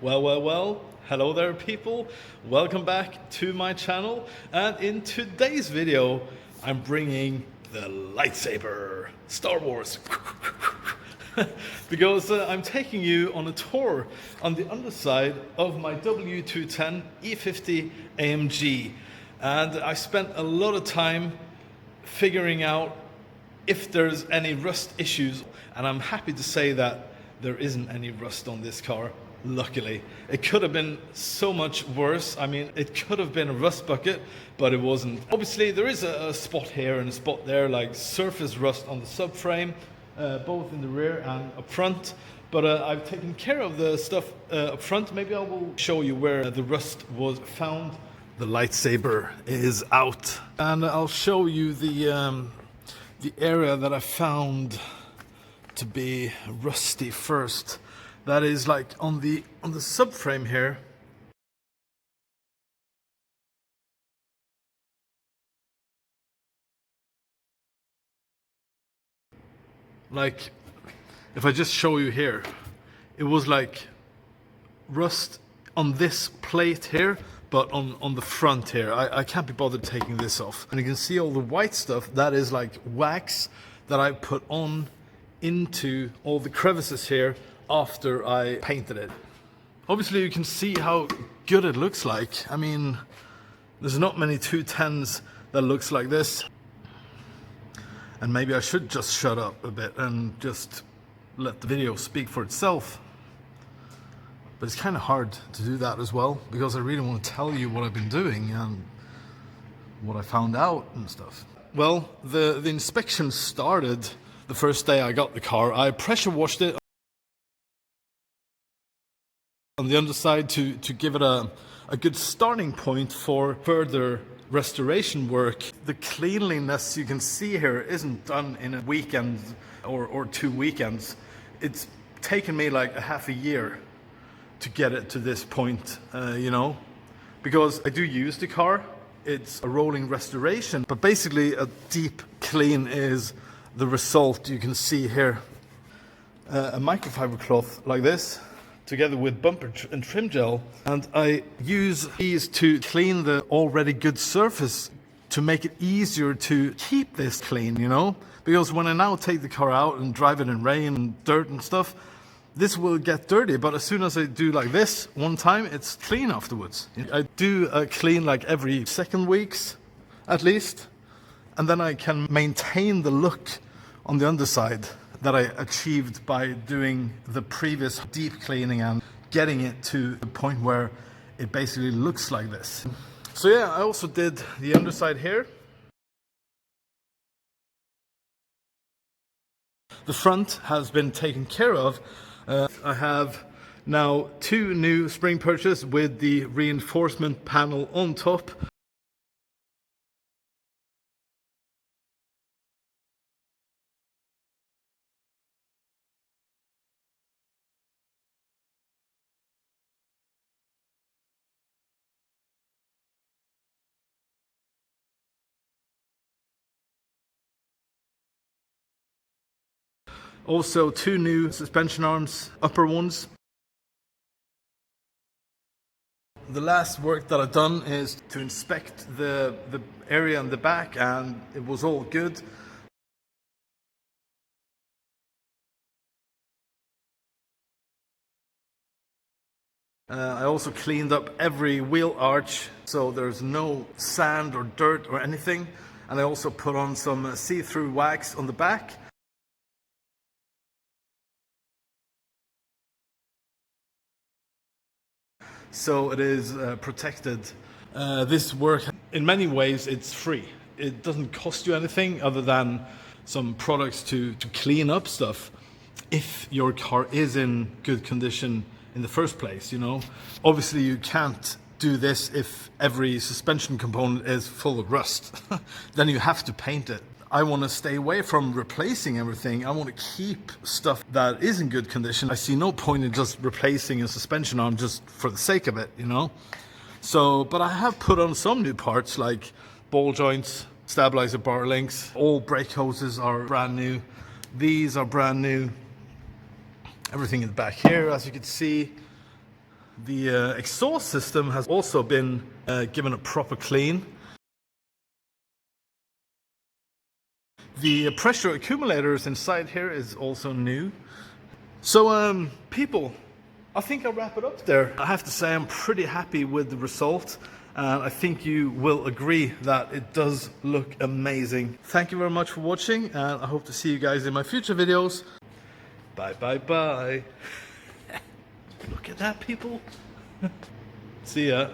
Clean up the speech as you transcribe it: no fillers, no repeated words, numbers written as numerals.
Well, hello there people. Welcome back to my channel. And in today's video, I'm bringing the lightsaber, Star Wars. Because I'm taking you on a tour on the underside of my w210 E50 AMG. And I spent a lot of time figuring out if there's any rust issues. And I'm happy to say that there isn't any rust on this car. Luckily, it could have been so much worse. I mean, it could have been a rust bucket, but it wasn't. Obviously, there is a spot here and a spot there, like surface rust on the subframe, both in the rear and up front. But I've taken care of the stuff up front. Maybe I will show you where the rust was found. The lightsaber is out, and I'll show you the area that I found to be rusty first. That is like on the subframe here. Like, if I just show you here, it was like rust on this plate here, but on the front here. I can't be bothered taking this off. And you can see all the white stuff, that is like wax that I put on into all the crevices here after I painted it. Obviously you can see how good it looks like. I mean, there's not many 210s that looks like this. And maybe I should just shut up a bit and just let the video speak for itself. But it's kind of hard to do that as well, because I really want to tell you what I've been doing and what I found out and stuff. Well, the inspection started the first day I got the car. I pressure washed it on the underside to give it a good starting point for further restoration work. The cleanliness you can see here isn't done in a weekend or 2 weekends. It's taken me like a half a year to get it to this point, you know, because I do use the car. It's a rolling restoration, but basically a deep clean is the result. You can see here a microfiber cloth like this, together with bumper and trim gel, and I use these to clean the already good surface to make it easier to keep this clean, you know, because when I now take the car out and drive it in rain and dirt and stuff, this will get dirty, but as soon as I do like this one time, it's clean afterwards. I do a clean like every 2 weeks at least, and then I can maintain the look on the underside that I achieved by doing the previous deep cleaning and getting it to the point where it basically looks like this. So yeah, I also did the underside here. The front has been taken care of. I have now 2 new spring perches with the reinforcement panel on top. Also 2 new suspension arms, upper ones. The last work that I've done is to inspect the area in the back, and it was all good. I also cleaned up every wheel arch, so there's no sand or dirt or anything. And I also put on some see-through wax on the back. So it is protected. This work, in many ways, it's free. It doesn't cost you anything other than some products to clean up stuff if your car is in good condition in the first place, you know. Obviously you can't do this if every suspension component is full of rust. Then you have to paint it. I want to stay away from replacing everything. I want to keep stuff that is in good condition. I see no point in just replacing a suspension arm just for the sake of it, you know. So, but I have put on some new parts like ball joints, stabilizer bar links. All brake hoses are brand new. These are brand new. Everything in the back here, as you can see, The exhaust system has also been given a proper clean. The pressure accumulators inside here is also new. So people, I think I'll wrap it up there. I have to say I'm pretty happy with the result. And I think you will agree that it does look amazing. Thank you very much for watching, and I hope to see you guys in my future videos. Bye, bye, bye. Look at that, people. See ya.